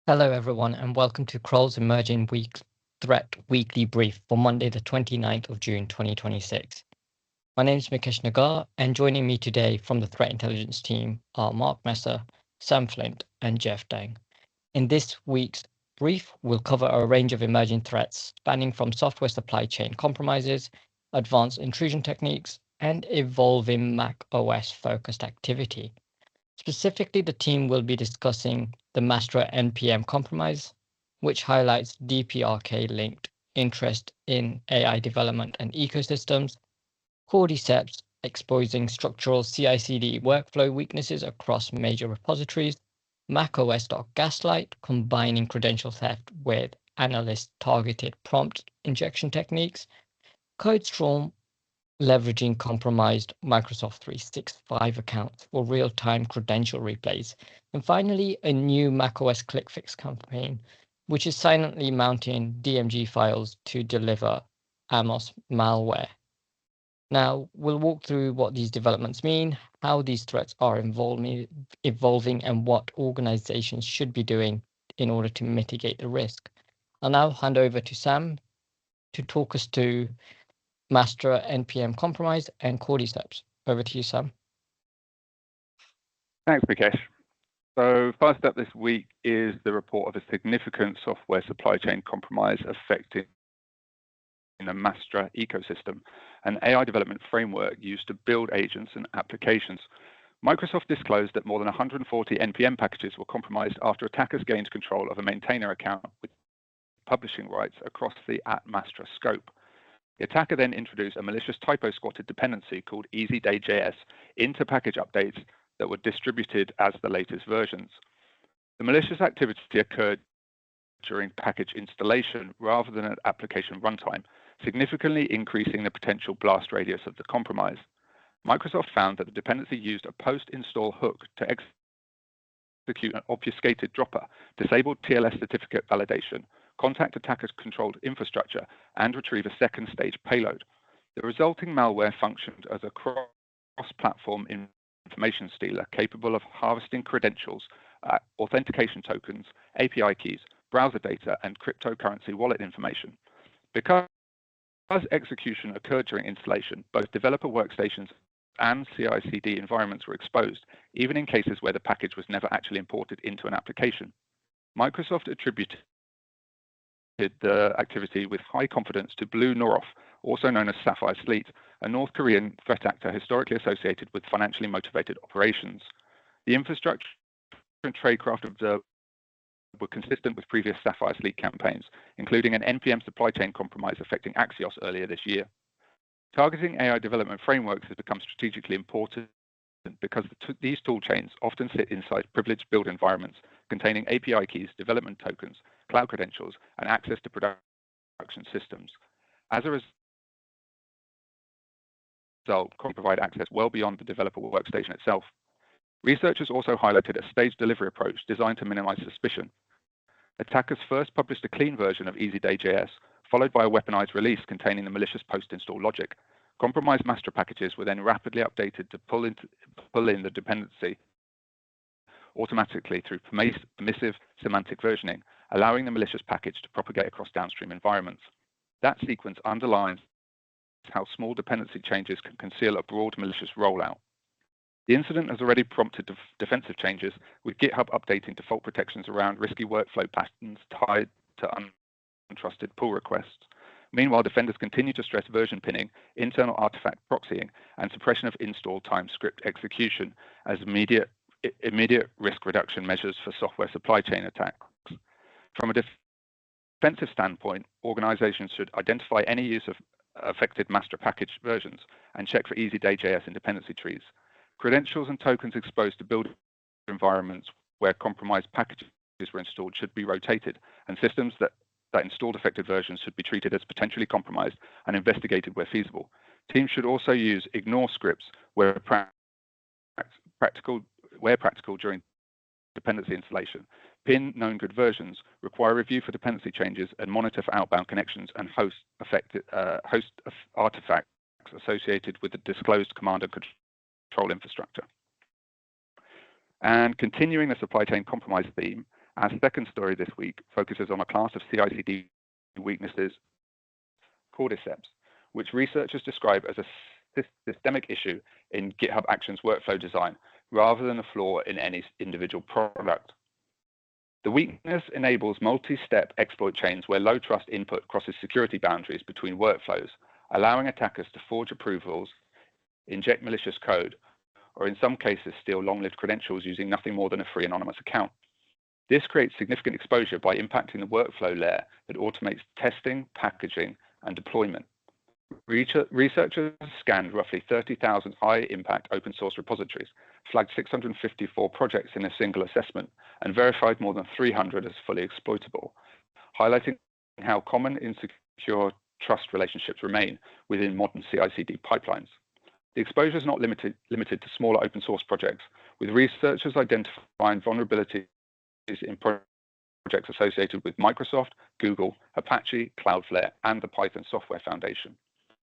Hello, everyone, and welcome to Kroll's Emerging Threat Weekly Brief for Monday, the 29th of June, 2026. My name is Mikesh Nagar, and joining me today from the Threat Intelligence team are Mark Messer, Sam Flint, and Jeff Dang. In this week's brief, we'll cover a range of emerging threats spanning from software supply chain compromises, advanced intrusion techniques, and evolving macOS-focused activity. Specifically, the team will be discussing the Mastra NPM compromise, which highlights DPRK-linked interest in AI development and ecosystems, Cordyceps exposing structural CI/CD workflow weaknesses across major repositories, macOS.Gaslight combining credential theft with Analyst-Targeted Prompt Injection techniques, Codestorm leveraging compromised Microsoft 365 accounts for real-time credential replays, and finally, a new macOS Clickfix campaign, which is silently mounting DMG files to deliver Amos malware. Now, we'll walk through what these developments mean, how these threats are evolving, and what organizations should be doing in order to mitigate the risk. I'll now hand over to Sam to talk us through Mastra NPM compromise and Cordyceps. Over to you, Sam. Thanks, Mikesh. So first up this week is the report of a significant software supply chain compromise affecting the Mastra ecosystem, an AI development framework used to build agents and applications. Microsoft disclosed that more than 140 NPM packages were compromised after attackers gained control of a maintainer account with publishing rights across the @Mastra scope. The attacker then introduced a malicious typo-squatted dependency called EasyDayJS into package updates that were distributed as the latest versions. The malicious activity occurred during package installation rather than at application runtime, significantly increasing the potential blast radius of the compromise. Microsoft found that the dependency used a post-install hook to execute an obfuscated dropper, disabled TLS certificate validation, contact attackers' controlled infrastructure, and retrieve a second stage payload. The resulting malware functioned as a cross-platform information stealer capable of harvesting credentials, authentication tokens, API keys, browser data, and cryptocurrency wallet information. Because execution occurred during installation, both developer workstations and CI/CD environments were exposed, even in cases where the package was never actually imported into an application. Microsoft attributed the activity with high confidence to Blue Noroff, also known as Sapphire Sleet, a North Korean threat actor historically associated with financially motivated operations. The infrastructure and tradecraft observed were consistent with previous Sapphire Sleet campaigns, including an NPM supply chain compromise affecting Axios earlier this year. Targeting AI development frameworks has become strategically important because these tool chains often sit inside privileged build environments containing API keys, development tokens, cloud credentials, and access to production systems. As a result, can provide access well beyond the developer workstation itself. Researchers also highlighted a staged delivery approach designed to minimize suspicion. Attackers first published a clean version of EasyDayJS, followed by a weaponized release containing the malicious post-install logic. Compromised master packages were then rapidly updated to pull in the dependency automatically through permissive semantic versioning, allowing the malicious package to propagate across downstream environments. That sequence underlines how small dependency changes can conceal a broad malicious rollout. The incident has already prompted defensive changes, with GitHub updating default protections around risky workflow patterns tied to untrusted pull requests. Meanwhile, defenders continue to stress version pinning, internal artifact proxying, and suppression of install time script execution as immediate risk reduction measures for software supply chain attacks. From a defensive standpoint, organizations should identify any use of affected master package versions and check for EasyDayJS in dependency trees. Credentials and tokens exposed to build environments where compromised packages were installed should be rotated, and systems that installed affected versions should be treated as potentially compromised and investigated where feasible. Teams should also use ignore scripts where practical during dependency installation, pin known good versions, require review for dependency changes, and monitor for outbound connections and host artifacts associated with the disclosed command and control infrastructure. And continuing the supply chain compromise theme, Our second story this week focuses on a class of CI/CD weaknesses, Cordyceps, which researchers describe as a systemic issue in GitHub Actions workflow design, rather than a flaw in any individual product. The weakness enables multi-step exploit chains where low-trust input crosses security boundaries between workflows, allowing attackers to forge approvals, inject malicious code, or in some cases steal long-lived credentials using nothing more than a free anonymous account. This creates significant exposure by impacting the workflow layer that automates testing, packaging, and deployment. Researchers scanned roughly 30,000 high-impact open-source repositories, flagged 654 projects in a single assessment, and verified more than 300 as fully exploitable, highlighting how common insecure trust relationships remain within modern CI/CD pipelines. The exposure is not limited to smaller open-source projects, with researchers identifying vulnerabilities in projects associated with Microsoft, Google, Apache, Cloudflare, and the Python Software Foundation.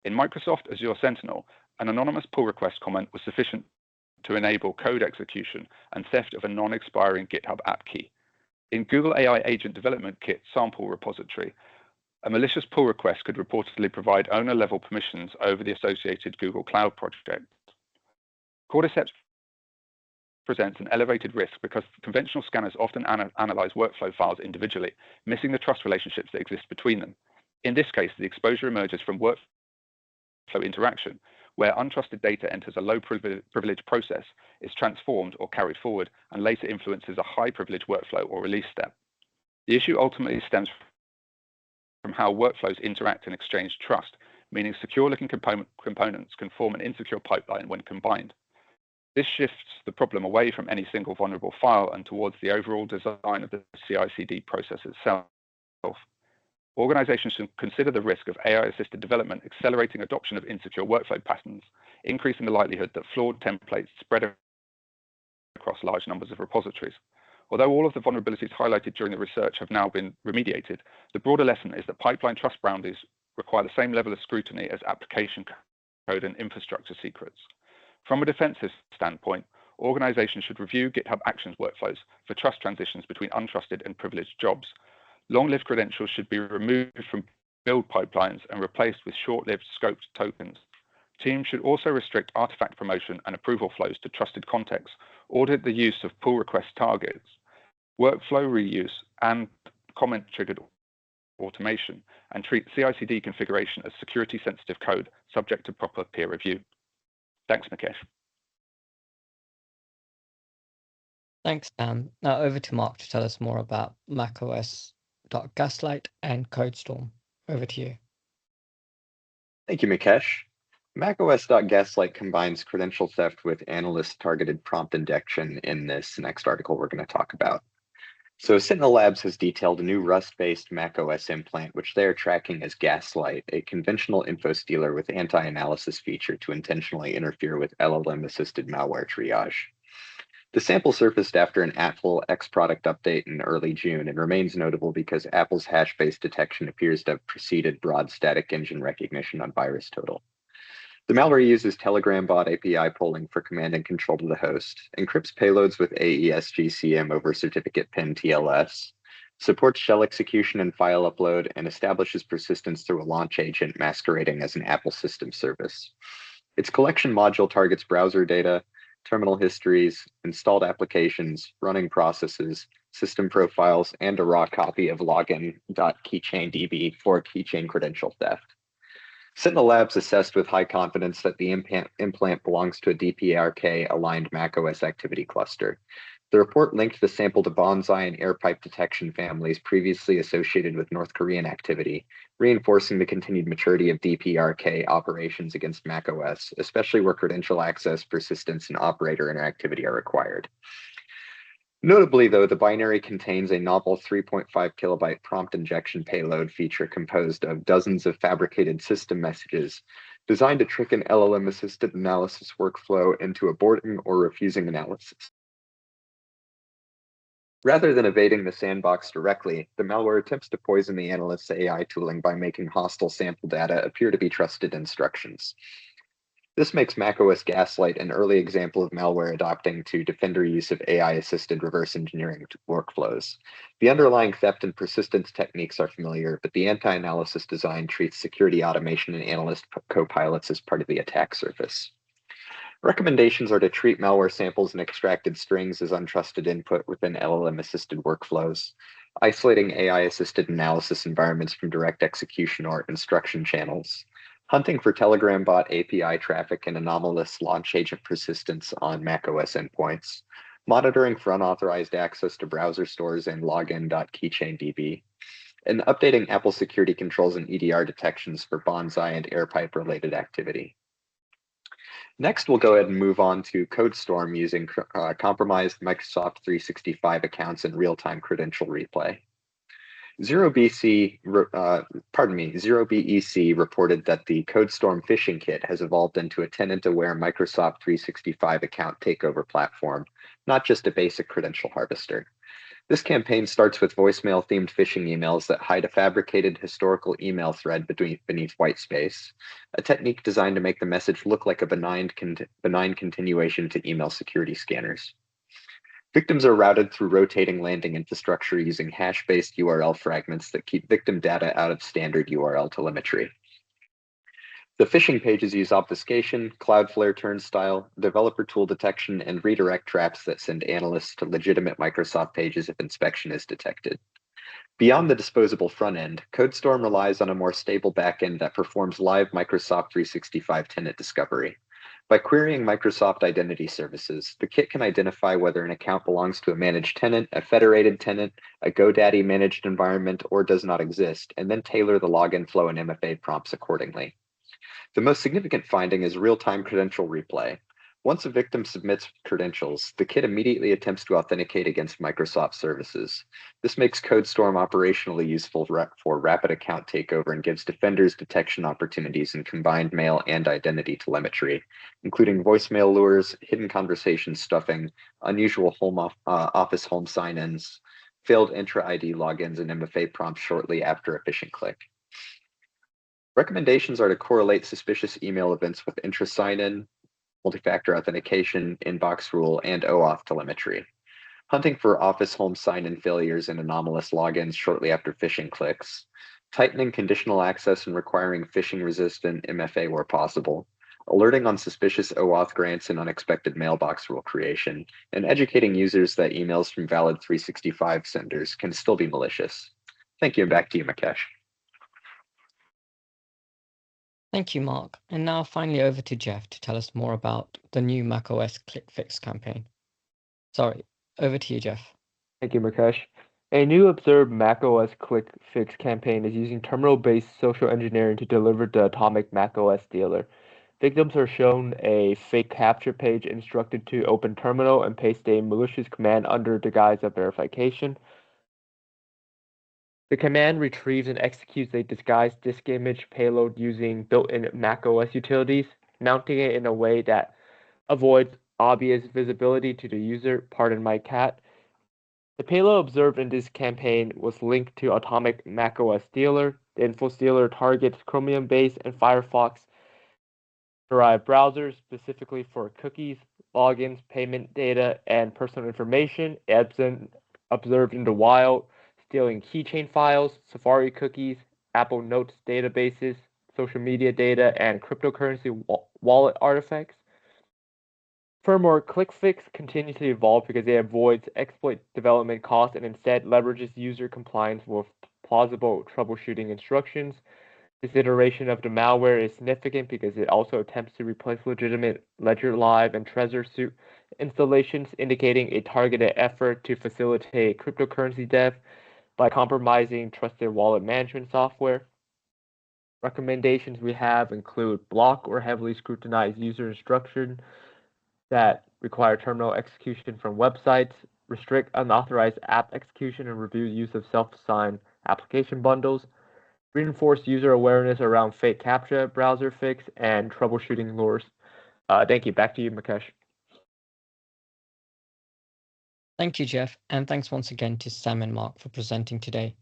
In Microsoft Azure Sentinel, an anonymous pull request comment was sufficient to enable code execution and theft of a non-expiring GitHub app key. In Google AI Agent Development Kit sample repository, a malicious pull request could reportedly provide owner-level permissions over the associated Google Cloud project. Cordyceps presents an elevated risk because conventional scanners often analyze workflow files individually, missing the trust relationships that exist between them. In this case, the exposure emerges from workflow interaction, where untrusted data enters a low privilege process, is transformed or carried forward, and later influences a high privilege workflow or release step. The issue ultimately stems from how workflows interact and exchange trust, meaning secure-looking components can form an insecure pipeline when combined. This shifts the problem away from any single vulnerable file and towards the overall design of the CI/CD process itself. Organizations should consider the risk of AI-assisted development accelerating adoption of insecure workflow patterns, increasing the likelihood that flawed templates spread across large numbers of repositories. Although all of the vulnerabilities highlighted during the research have now been remediated, the broader lesson is that pipeline trust boundaries require the same level of scrutiny as application code and infrastructure secrets. From a defensive standpoint, organizations should review GitHub Actions workflows for trust transitions between untrusted and privileged jobs. Long-lived credentials should be removed from build pipelines and replaced with short-lived scoped tokens. Teams should also restrict artifact promotion and approval flows to trusted contexts, audit the use of pull request targets, workflow reuse, and comment-triggered automation, and treat CI/CD configuration as security-sensitive code subject to proper peer review. Thanks, Mukesh. Thanks, Sam. Now over to Mark to tell us more about macOS.Gaslight and Codestorm. Over to you. Thank you, Mukesh. macOS.Gaslight combines credential theft with analyst-targeted prompt injection in this next article we're going to talk about. So SentinelLABS has detailed a new Rust-based macOS implant, which they are tracking as Gaslight, a conventional infostealer with anti-analysis feature to intentionally interfere with LLM-assisted malware triage. The sample surfaced after an Apple X product update in early June and remains notable because Apple's hash-based detection appears to have preceded broad static engine recognition on VirusTotal. The malware uses Telegram bot API polling for command and control to the host, encrypts payloads with AES-GCM over certificate pin TLS, supports shell execution and file upload, and establishes persistence through a launch agent masquerading as an Apple system service. Its collection module targets browser data, terminal histories, installed applications, running processes, system profiles, and a raw copy of login.keychaindb for keychain credential theft. SentinelLABS assessed with high confidence that the implant belongs to a DPRK-aligned macOS activity cluster. The report linked the sample to Bonsai and AirPipe detection families previously associated with North Korean activity, reinforcing the continued maturity of DPRK operations against macOS, especially where credential access, persistence, and operator interactivity are required. Notably, though, the binary contains a novel 3.5 kilobyte prompt injection payload feature composed of dozens of fabricated system messages designed to trick an LLM-assisted analysis workflow into aborting or refusing analysis. Rather than evading the sandbox directly, the malware attempts to poison the analyst's AI tooling by making hostile sample data appear to be trusted instructions. This makes macOS.Gaslight an early example of malware adopting to Defender use of AI-assisted reverse engineering workflows. The underlying theft and persistence techniques are familiar, but the anti-analysis design treats security automation and analyst copilots as part of the attack surface. Recommendations are to treat malware samples and extracted strings as untrusted input within LLM-assisted workflows, isolating AI-assisted analysis environments from direct execution or instruction channels, hunting for Telegram bot API traffic and anomalous launch agent persistence on macOS endpoints, monitoring for unauthorized access to browser stores and login.keychaindb, and updating Apple security controls and EDR detections for Bonsai and AirPipe related activity. Next, we'll go ahead and move on to Codestorm using compromised Microsoft 365 accounts and real-time credential replay. ZeroBEC reported that the Codestorm phishing kit has evolved into a tenant-aware Microsoft 365 account takeover platform, not just a basic credential harvester. This campaign starts with voicemail-themed phishing emails that hide a fabricated historical email thread beneath white space, a technique designed to make the message look like a benign continuation to email security scanners. Victims are routed through rotating landing infrastructure using hash-based URL fragments that keep victim data out of standard URL telemetry. The phishing pages use obfuscation, Cloudflare turnstile, developer tool detection, and redirect traps that send analysts to legitimate Microsoft pages if inspection is detected. Beyond the disposable front end, Codestorm relies on a more stable backend that performs live Microsoft 365 tenant discovery. By querying Microsoft Identity Services, the kit can identify whether an account belongs to a managed tenant, a federated tenant, a GoDaddy managed environment, or does not exist, and then tailor the login flow and MFA prompts accordingly. The most significant finding is real-time credential replay. Once a victim submits credentials, the kit immediately attempts to authenticate against Microsoft services. This makes Codestorm operationally useful for rapid account takeover and gives defenders detection opportunities in combined mail and identity telemetry, including voicemail lures, hidden conversation stuffing, unusual office home sign-ins, failed intra-ID logins, and MFA prompts shortly after a phishing click. Recommendations are to correlate suspicious email events with intra sign-in, multi-factor authentication, inbox rule, and OAuth telemetry. Hunting for office home sign-in failures and anomalous logins shortly after phishing clicks. Tightening conditional access and requiring phishing-resistant MFA where possible. Alerting on suspicious OAuth grants and unexpected mailbox rule creation. And educating users that emails from valid 365 senders can still be malicious. Thank you, and back to you, Mukesh. Thank you, Mark. And now finally over to Jeff to tell us more about the new macOS Clickfix campaign. Sorry, over to you, Jeff. Thank you, Mukesh. A new observed macOS Clickfix campaign is using terminal-based social engineering to deliver the atomic macOS dealer. Victims are shown a fake capture page instructed to open terminal and paste a malicious command under the guise of verification. The command retrieves and executes a disguised disk image payload using built-in macOS utilities, mounting it in a way that avoids obvious visibility to the user, pardon my cat. The payload observed in this campaign was linked to Atomic macOS Dealer. The infostealer targets Chromium-based and Firefox-derived browsers specifically for cookies, logins, payment data, and personal information, observed in the wild, stealing keychain files, Safari cookies, Apple Notes databases, social media data, and cryptocurrency wallet artifacts. Furthermore, Clickfix continues to evolve because it avoids exploit development costs and instead leverages user compliance with plausible troubleshooting instructions. This iteration of the malware is significant because it also attempts to replace legitimate Ledger Live and Trezor Suite installations, indicating a targeted effort to facilitate cryptocurrency dev by compromising trusted wallet management software. Recommendations we have include block or heavily scrutinize user instructions that require terminal execution from websites, restrict unauthorized app execution and review use of self-signed application bundles, reinforce user awareness around fake CAPTCHA, browser fix, and troubleshooting lures. Thank you. Back to you, Mukesh. Thank you, Jeff, and thanks once again to Sam and Mark for presenting today.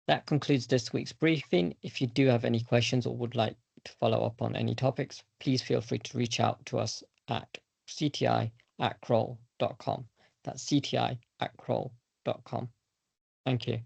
That concludes this week's briefing. If you do have any questions or would like to follow up on any topics, please feel free to reach out to us at cti@kroll.com. That's cti@kroll.com. Thank you.